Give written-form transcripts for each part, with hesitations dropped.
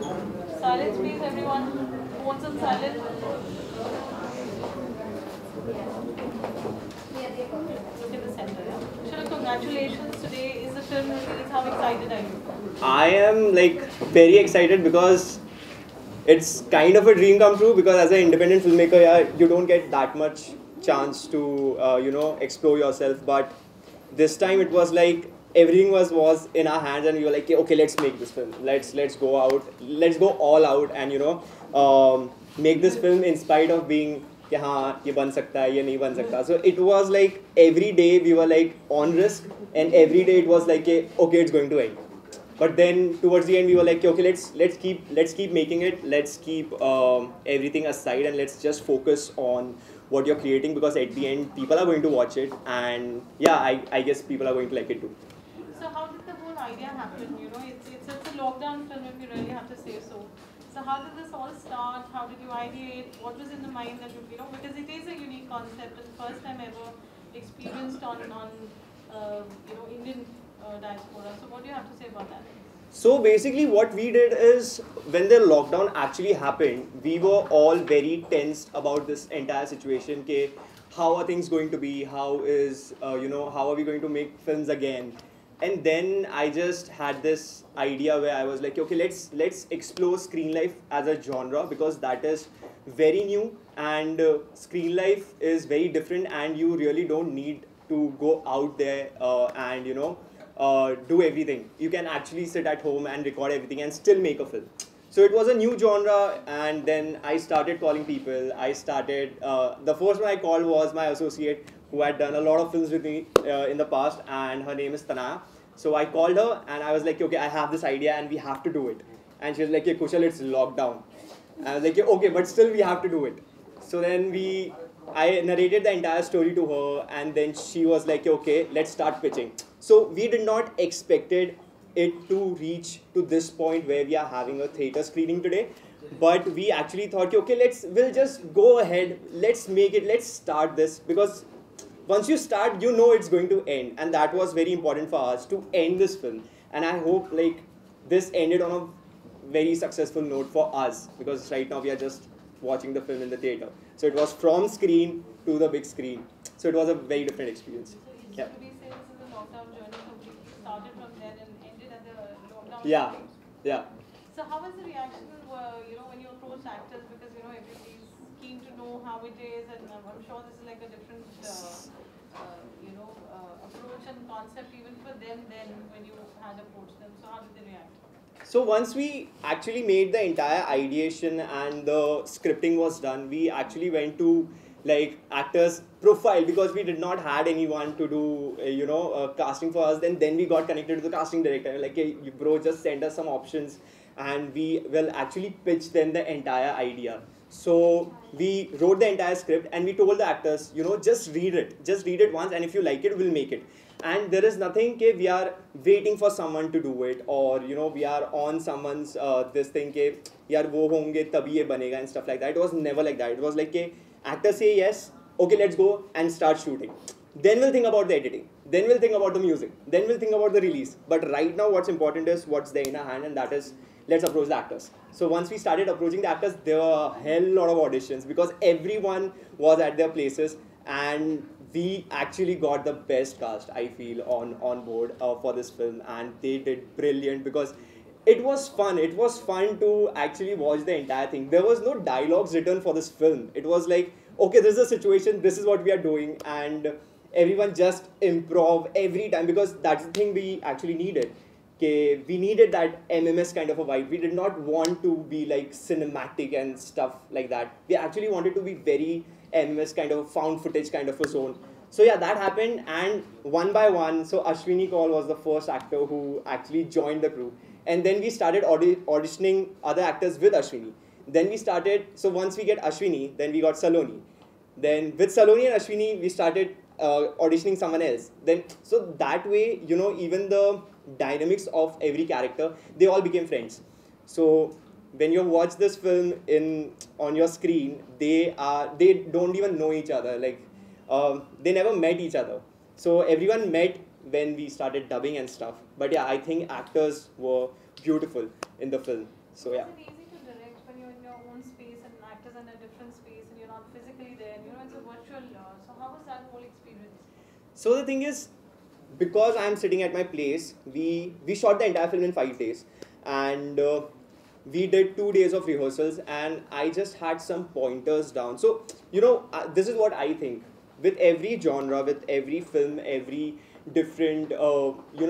Silence please everyone. Phones on silent. Look in the center, yeah? Chalo, congratulations. Today is the film release. How excited are you? I am like very excited because it's kind of a dream come true because as an independent filmmaker, yeah, you don't get that much chance to explore yourself. But this time it was like everything was in our hands, and we were like, okay, let's make this film. Let's go out, let's go all out, and make this film in spite of being कि हाँ ये बन सकता है ये नहीं बन सकता. So it was like every day we were like on risk, and every day it was like okay, it's going to end. But then towards the end we were like, okay, let's keep making it. Let's keep everything aside, and let's just focus on what you're creating, because at the end people are going to watch it, and yeah, I guess people are going to like it too. So how did the whole idea happen? You know, it's a lockdown film if you really have to say so. So how did this all start? How did you ideate? What was in the mind that you know, because it is a unique concept and first time ever experienced on Indian diaspora. So what do you have to say about that? So basically, what we did is when the lockdown actually happened, we were all very tensed about this entire situation. Ke, how are things going to be? How is how are we going to make films again? And then I just had this idea where I was like, okay, let's explore screen life as a genre, because that is very new, and screen life is very different, and you really don't need to go out there and do everything. You can actually sit at home and record everything and still make a film. So it was a new genre, and then I started calling people. I started, the first one I called was my associate who had done a lot of films with me in the past, and her name is Tanaya. So I called her and I was like, okay, I have this idea and we have to do it. And she was like, yeah, Kushal, it's locked down. And I was like, yeah, okay, but still we have to do it. So then I narrated the entire story to her, and then she was like, okay, let's start pitching. So we did not expected it to reach to this point where we are having a theater screening today, but we actually thought, okay, we'll just go ahead, let's make it, let's start this, because once you start, you know it's going to end, and that was very important for us to end this film. And I hope like this ended on a very successful note for us, because right now we are just watching the film in the theater. So it was from screen to the big screen. So it was a very different experience. So yeah. Could we say this is a lockdown journey completely started from there and ended at the lockdown? Yeah, journey? yeah. So how was the reaction, when you approached actors, because everybody's keen to know how it is, and I'm sure this is like a different approach and concept even for them then when you had approached them. So how did they react? So once we actually made the entire ideation and the scripting was done, we actually went to like actors profile, because we did not had anyone to do casting for us. Then we got connected to the casting director, like, hey, bro, just send us some options, and we will actually pitch them the entire idea. So we wrote the entire script and we told the actors, just read it once, and if you like it, we'll make it. And there is nothing ke we are waiting for someone to do it, or we are on someone's this thing ke yaar wo honge tabhi ye banega and stuff like that. It was never like that. It was like ke actors say yes, okay, let's go and start shooting. Then we'll think about the editing. Then we'll think about the music. Then we'll think about the release. But right now, what's important is what's there in our hand, and that is let's approach the actors. So once we started approaching the actors, there were a hell lot of auditions, because everyone was at their places, and we actually got the best cast, I feel, on board for this film, and they did brilliant, because it was fun. It was fun to actually watch the entire thing. There was no dialogues written for this film. It was like, okay, this is a situation, this is what we are doing, and everyone just improv every time, because that's the thing we actually needed. Okay, we needed that MMS kind of a vibe. We did not want to be like cinematic and stuff like that. We actually wanted to be very MMS kind of found footage kind of a zone. So yeah, that happened, and one by one, so Ashwini Kaul was the first actor who actually joined the crew. And then we started auditioning other actors with Ashwini. Then we started, so once we get Ashwini, then we got Saloni. Then with Saloni and Ashwini, we started auditioning someone else. Then, so that way, even the dynamics of every character, they all became friends. So when you watch this film on your screen, they don't even know each other. Like they never met each other. So everyone met when we started dubbing and stuff. But yeah, I think actors were beautiful in the film. So yeah. Is it easy to direct when you're in your own space and actors in a different space and you're not physically there? You know, it's a virtual. So how was that whole experience? So the thing is, because I'm sitting at my place, we shot the entire film in 5 days, and we did 2 days of rehearsals, and I just had some pointers down. So this is what I think. With every genre, with every film, every different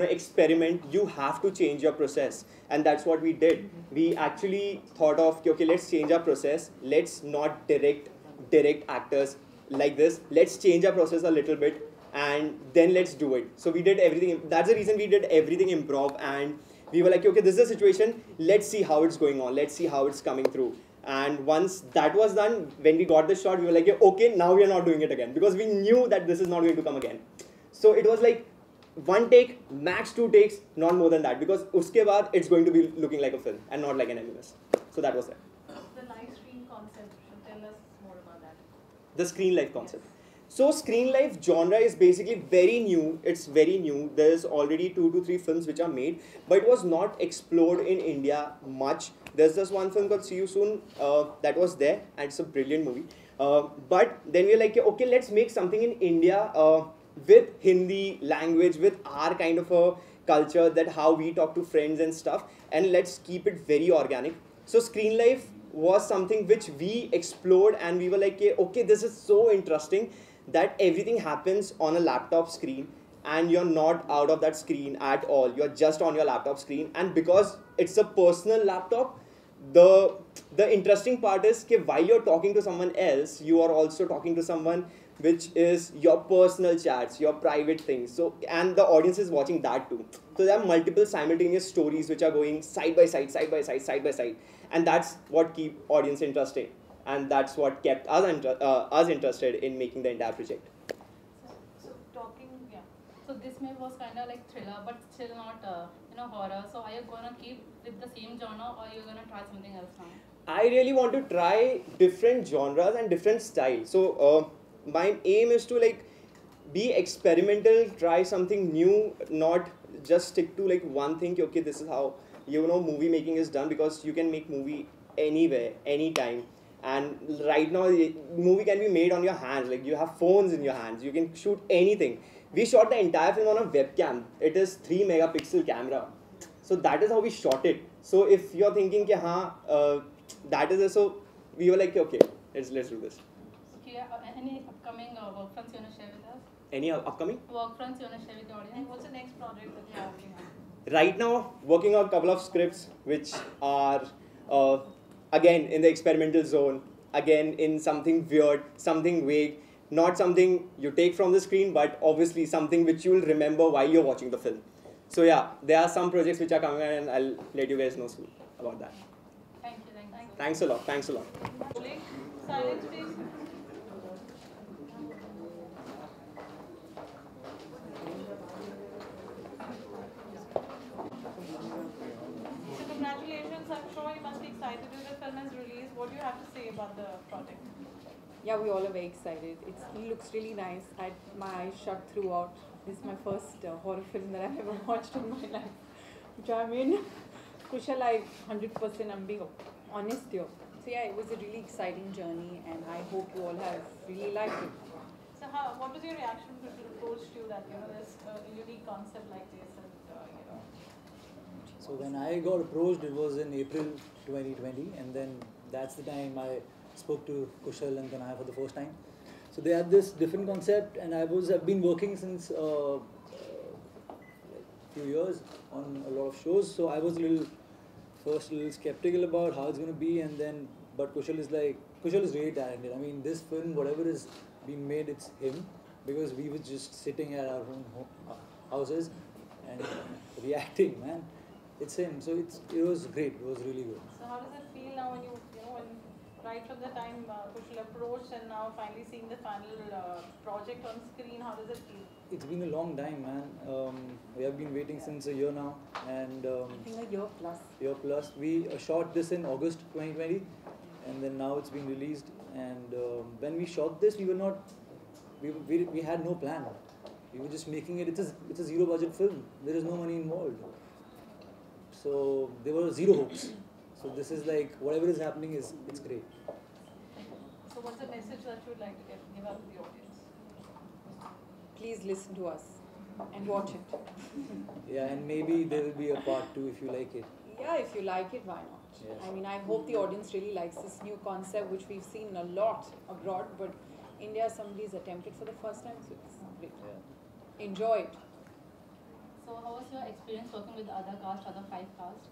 experiment, you have to change your process, and that's what we did. We actually thought of, okay, let's change our process. Let's not direct actors like this. Let's change our process a little bit, and then let's do it. So we did everything. That's the reason we did everything improv, and we were like, okay, this is a situation. Let's see how it's going on. Let's see how it's coming through. And once that was done, when we got the shot, we were like, okay, now we are not doing it again, because we knew that this is not going to come again. So it was like 1 take, max 2 takes, not more than that, because uske baad it's going to be looking like a film and not like an LMS. So that was it. The live stream concept. Tell us more about that. The screen life concept. So screen life genre is basically very new. It's very new. There's already 2 to 3 films which are made, but it was not explored in India much. There's this one film called See You Soon that was there, and it's a brilliant movie. But then we're like, okay, let's make something in India with Hindi language, with our kind of a culture, that how we talk to friends and stuff, and let's keep it very organic. So screen life was something which we explored, and we were like, okay, this is so interesting that everything happens on a laptop screen, and you're not out of that screen at all. You're just on your laptop screen, and because it's a personal laptop, the interesting part is that while you're talking to someone else, you are also talking to someone which is your personal chats, your private things. So, and the audience is watching that too. So there are multiple simultaneous stories which are going side by side, side by side, side by side, and that's what keep audience interested, and that's what kept us interested in making the entire project. So talking, yeah. So this movie was kind of like thriller, but still not horror. So are you gonna keep with the same genre, or are you gonna try something else now? I really want to try different genres and different styles. So my aim is to like be experimental, try something new, not just stick to like one thing. Okay, this is how movie making is done, because you can make movie anywhere, anytime. And right now, movie can be made on your hands. Like, you have phones in your hands. You can shoot anything. We shot the entire film on a webcam. It is 3 megapixel camera. So that is how we shot it. So if you're thinking, that is it, so we were like, okay, let's do this. Okay, any upcoming work fronts you wanna share with us? Any upcoming? Work fronts you wanna share with the And audience? what's the next project that you're working on? Right now, working on a couple of scripts which are again in the experimental zone, again in something weird, something vague, not something you take from the screen, but obviously something which you will remember while you're watching the film. So yeah, there are some projects which are coming, and I'll let you guys know soon about that. Thank you. Thanks a lot. Thanks a lot. Rolling. Silence, please. So congratulations. I'm sure you must be excited when the film is released. What do you have to say about the project? Yeah, we all are very excited. He looks really nice. I had my eyes shut throughout. This is my first horror film that I've ever watched in my life. Which I mean, Kushal, 100%, I'm being honest here. So yeah, it was a really exciting journey, and I hope you all have really liked it. So what was your reaction to the approach to you that there's a unique concept like this, and So when I got approached, it was in April 2020, and then that's the time I spoke to Kushal and Tanaya for the first time. So they had this different concept, and I've been working since few years on a lot of shows. So I was a little skeptical about how it's going to be, and then but Kushal is really talented. I mean, this film, whatever is being made, it's him, because we were just sitting at our own houses and reacting, man. It's him. So it was great. It was really good. So how does it feel now when when right from the time Kushal approached and now finally seeing the final project on screen, how does it feel? It's been a long time, man. We have been waiting since a year now, and I think a year plus. year plus. We shot this in August 2020, and then now it's been released. And when we shot this, we had no plan. We were just making it. It's a zero budget film. There is no money involved. So there were zero hopes. So this is like whatever is happening it's great. So what's the message that you would like to give out to the audience? Please listen to us and watch it. Yeah, and maybe there will be a part 2 if you like it. Yeah, if you like it, why not? Yes. I mean, I hope the audience really likes this new concept, which we've seen a lot abroad, but India, somebody's attempted for the first time, so it's great. Yeah. Enjoy it. So how was your experience working with the other cast, other 5 cast?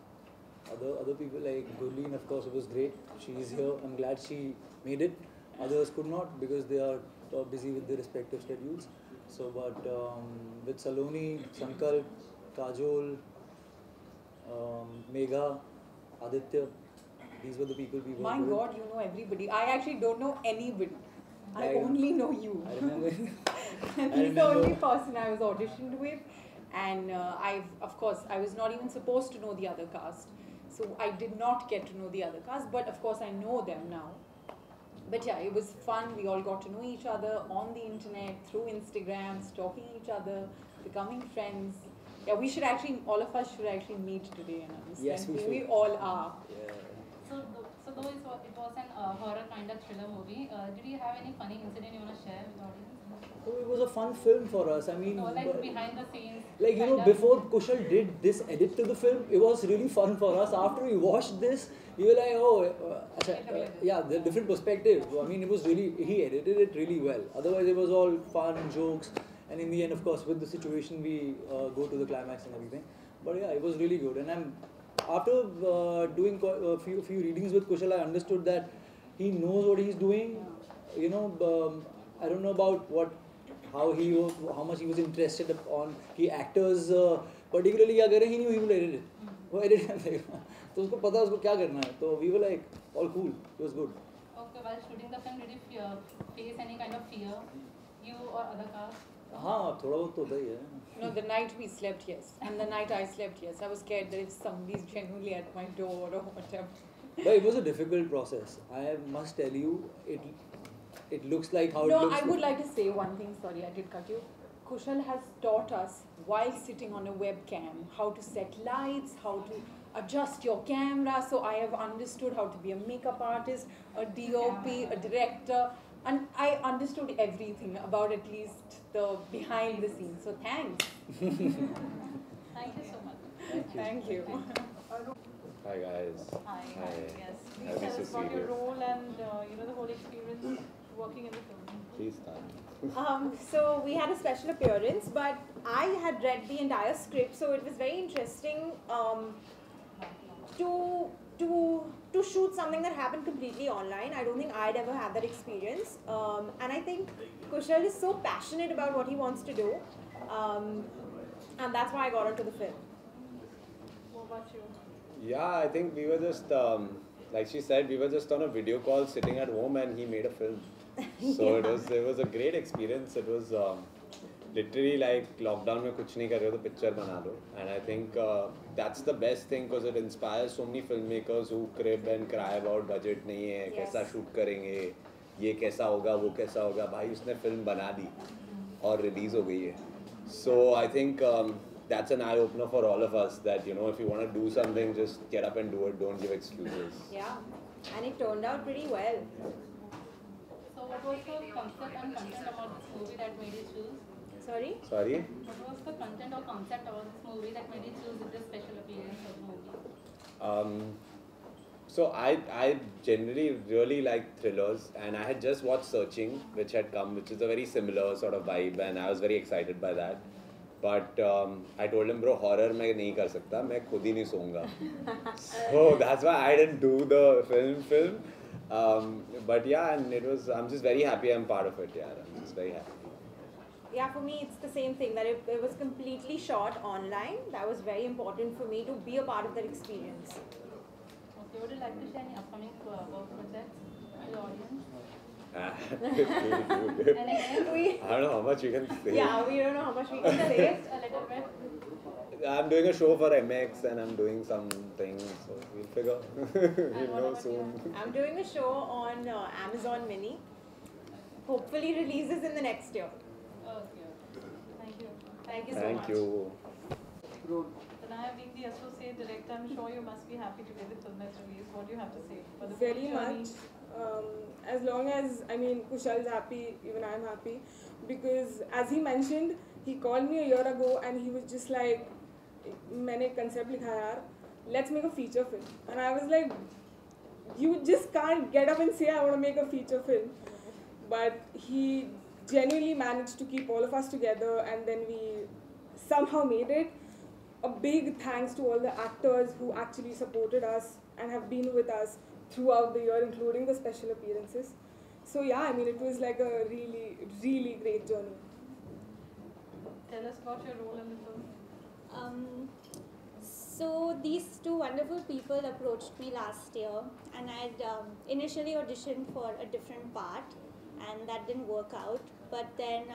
Other people like Gurleen, of course, it was great. She is here. I'm glad she made it. Others could not because they are busy with their respective schedules. So, but with Saloni, Sankalp, Kajol, Megha, Aditya, these were the people we worked My with. God, you know everybody. I actually don't know anybody. I I- only know you. I remember. And he's the only person I was auditioned with. And of course, I was not even supposed to know the other cast. So I did not get to know the other cast, but of course I know them now. But yeah, it was fun. We all got to know each other on the internet, through Instagram, stalking each other, becoming friends. Yeah, we should actually, all of us should actually meet today and understand Yes, we who should. we all are. Yeah. So though it was an horror kind of thriller movie, did you have any funny incident you want to share with the audience? Oh, it was a fun film for us. I mean, No, like behind the scenes. like you know, kind of- before Kushal did this edit to the film, it was really fun for us. After we watched this, we were like, oh, yeah, the different perspective. I mean, it was really, he edited it really well. Otherwise, it was all fun, jokes, and in the end, of course, with the situation, we go to the climax and everything. But yeah, it was really good. And after doing a few readings with Kushal, I understood that he knows what he's doing. You know, I don't know about how much he was interested on कि actors particularly क्या करें, he knew he will edit it. वो edit कर देगा. तो उसको पता है उसको क्या करना है. So we were like all cool. It was good. Okay, while shooting the film, did you face any kind of fear, you or other cast? हाँ थोड़ा बहुत तो होता ही है. No, the night we slept, yes. And the night I slept, yes. I was scared that if somebody's genuinely at my door or whatever. But it was a difficult process. I must tell you, it looks like how it No, looks. I would like to say one thing. Sorry, I did cut you. Kushal has taught us while sitting on a webcam how to set lights, how to adjust your camera. So I have understood how to be a makeup artist, a DOP, a director, and I understood everything about at least the behind the scenes. So thanks. Thank you so much. Thank you. Hi guys. Hi. Yes. Please Happy tell to us see about your you. role and the whole experience working in the film. Please start. So we had a special appearance, but I had read the entire script, so it was very interesting to shoot something that happened completely online. I don't think I'd ever had that experience, and I think Kushal is so passionate about what he wants to do, and that's why I got onto the film. What about you? Yeah, I think we were just, like she said, we were just on a video call sitting at home and he made a film. So it was a great experience. It was literally like lockdown mein kuch nahi kar rahe ho to picture bana do. And I think that's the best thing because it inspires so many filmmakers who crib and cry about budget nahi hai, kaisa shoot karenge, ye kaisa hoga, wo kaisa hoga. Bhai usne film bana di aur release ho gayi hai. So I think that's an eye opener for all of us that if you want to do something, just get up and do it. Don't give excuses. Yeah, and it turned out pretty well. So what was the concept and content about this movie that made you choose? Sorry? Sorry. What was the content or concept about this movie that made you choose this special appearance of the movie? So I generally really like thrillers, and I had just watched Searching, which had come, which is a very similar sort of vibe, and I was very excited by that. But I told him, bro, horror मैं नहीं कर सकता, मैं खुद ही नहीं सोऊंगा. So that's why I didn't do the film. But yeah, and I'm just very happy I'm part of it. Yeah, I'm just very happy. Yeah, for me it's the same thing, that it was completely shot online. That was very important for me to be a part of that experience. Okay, would you like to share any upcoming work projects to the audience? Dude. And again, I don't know how much you can say. Yeah, we don't know how much we can say. just a little bit. I'm doing a show for MX and I'm doing some things, so we'll figure. We'll what know about soon. I'm doing a show on Amazon Mini. Hopefully releases in the next year. Okay. Thank you. Thank you so Thank much. you. So Vinaya, being the associate director, I'm sure you must be happy today the film is released. What do you have to say for the Very journey? much. As long as, I mean, Kushal's happy, even I'm happy. Because as he mentioned, he called me a year ago and he was just like, मैंने concept लिखा यार, let's make a feature film. And I was like, you just can't get up and say I want to make a feature film. But he genuinely managed to keep all of us together, and then we somehow made it. A big thanks to all the actors who actually supported us and have been with us throughout the year, including the special appearances. So yeah, I mean, it was like a really, really great journey. Tell us about your role in the film. So these two wonderful people approached me last year, and I'd initially auditioned for a different part, and that didn't work out. But then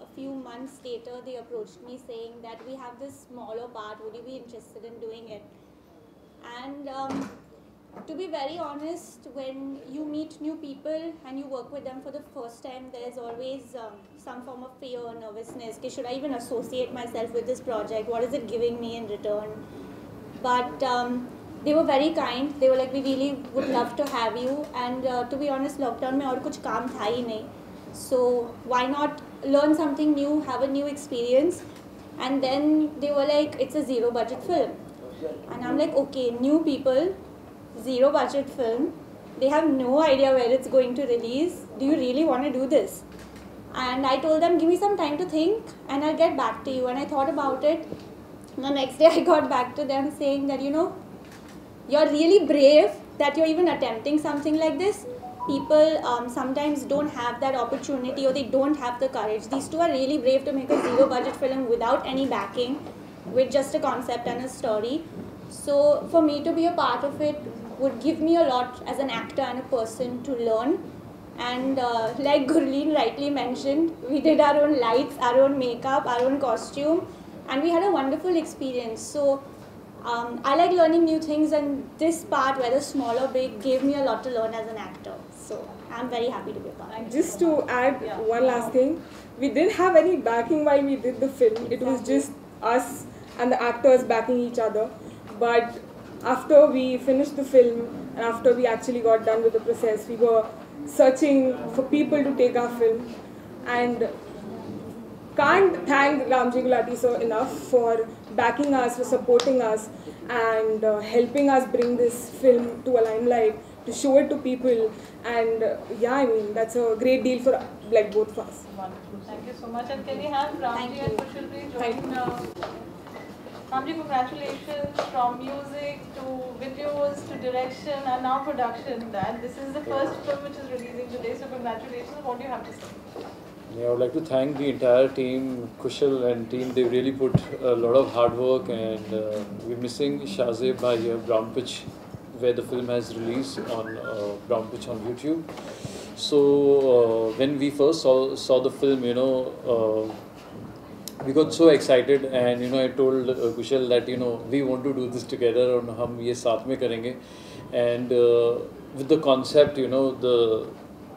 a few months later, they approached me saying that we have this smaller part, would you be interested in doing it? And to be very honest, when you meet new people and you work with them for the first time, there's always some form of fear or nervousness. Okay, should I even associate myself with this project? What is it giving me in return? But they were very kind. They were like, we really would love to have you. And to be honest, lockdown mein aur kuch kaam tha hi nahi. So why not learn something new, have a new experience? And then they were like, it's a zero budget film. And I'm like, okay, new people, zero budget film. They have no idea where it's going to release. Do you really want to do this? And I told them, give me some time to think and I'll get back to you. And I thought about it. The next day I got back to them saying that, you know, you're really brave that you're even attempting something like this. People sometimes don't have that opportunity, or they don't have the courage. These two are really brave to make a zero budget film without any backing, with just a concept and a story. So for me to be a part of it would give me a lot as an actor and a person to learn. And like Gurleen rightly mentioned, we did our own lights, our own makeup, our own costume, and we had a wonderful experience. So I like learning new things, and this part, whether small or big, gave me a lot to learn as an actor. So I'm very happy to be a part. Just to add one last thing, we didn't have any backing while we did the film. It was just us and the actors backing each other. But after we finished the film and after we actually got done with the process, we were searching for people to take our film, and can't thank Ramji Gulati sir enough for backing us, for supporting us, and helping us bring this film to a limelight, to show it to people. And yeah, I mean, that's a great deal for like both of us. Wonderful. Thank you so much. And can we have Ramji and Kushalji join? Ramji, congratulations, from music to videos to direction and now production. And this is the first film which is releasing today, so congratulations. What do you have to say? Yeah, I would like to thank the entire team, Kushal and team. They really put a lot of hard work, and we're missing Shahzeb by here, Brown Pitch, where the film has released on Brown Pitch on YouTube. So when we first saw the film, you know, we got so excited, and you know, I told Kushal that, you know, we want to do this together and hum ye saath mein karenge. And with the concept, you know,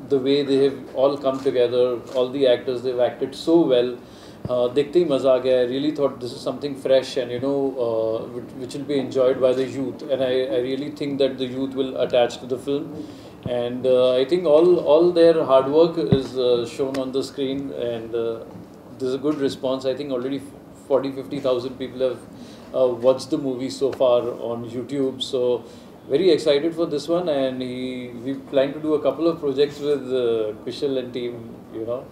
the way they have all come together, all the actors, they've acted so well. Dekhte hi maza aa gaya. I really thought this is something fresh and, you know, which will be enjoyed by the youth. And I really think that the youth will attach to the film. And I think all their hard work is shown on the screen, and there's a good response. I think already 40,000-50,000 people have watched the movie so far on YouTube. So very excited for this one, and we plan to do a couple of projects with Kushal and team, you know.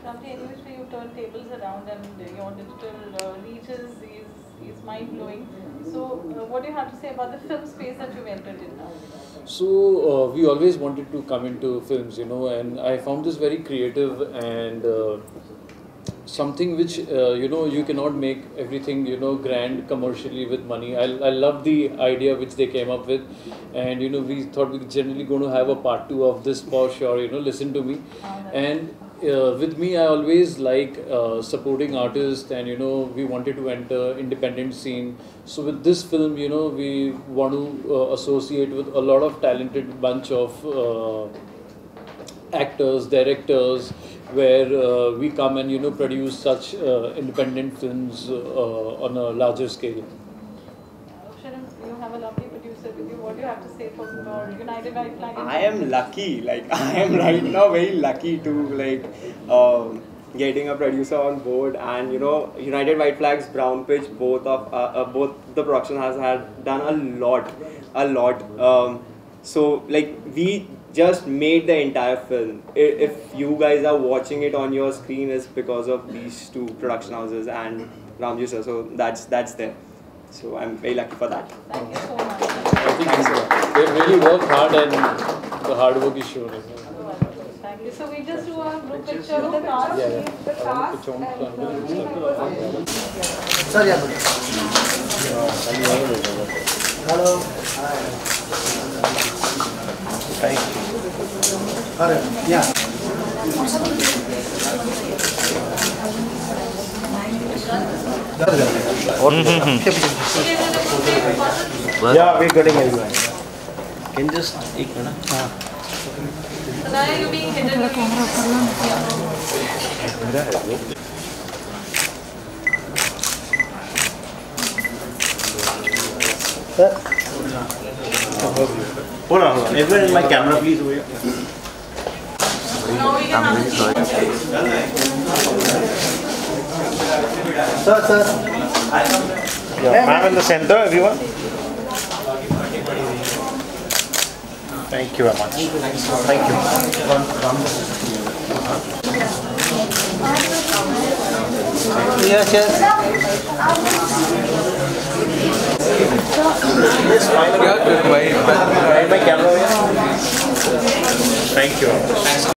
Ramji, anyways, you turn tables around, and your digital reach is mind-blowing. So what do you have to say about the film space that you've entered in now? So we always wanted to come into films, you know, and I found this very creative and something which, you know, you cannot make everything, you know, grand commercially with money. I love the idea which they came up with, and, you know, we thought we're generally going to have a part 2 of this for sure, you know, listen to me. And with me, I always like supporting artists, and, you know, we wanted to enter independent scene. So with this film, you know, we want to associate with a lot of talented bunch of actors, directors, where we come and, you know, produce such independent films on a larger scale. have to say for United White Flag? I am lucky. Like I am right now very lucky to like getting a producer on board, and you know United White Flag's Brown Pitch, both the production has done a lot. So like we just made the entire film. If you guys are watching it on your screen, is because of these two production houses and Ramji sir. So that's there. So I'm very lucky for that. Thank you so much. They've really worked hard and the hard work is shown. Thank you. So we just do a group picture with the cast. The cast Sorry, hello. Thank you. Yeah. Yeah, we're getting everyone. Can you just take one? Sanaya, you're being hidden. Hold on. Everyone in my camera, please. Over here. Now we can have the Sir. Yeah, ma'am in the center, everyone. Thank you very much. Thank you. Yes, yes. My camera. Thank you.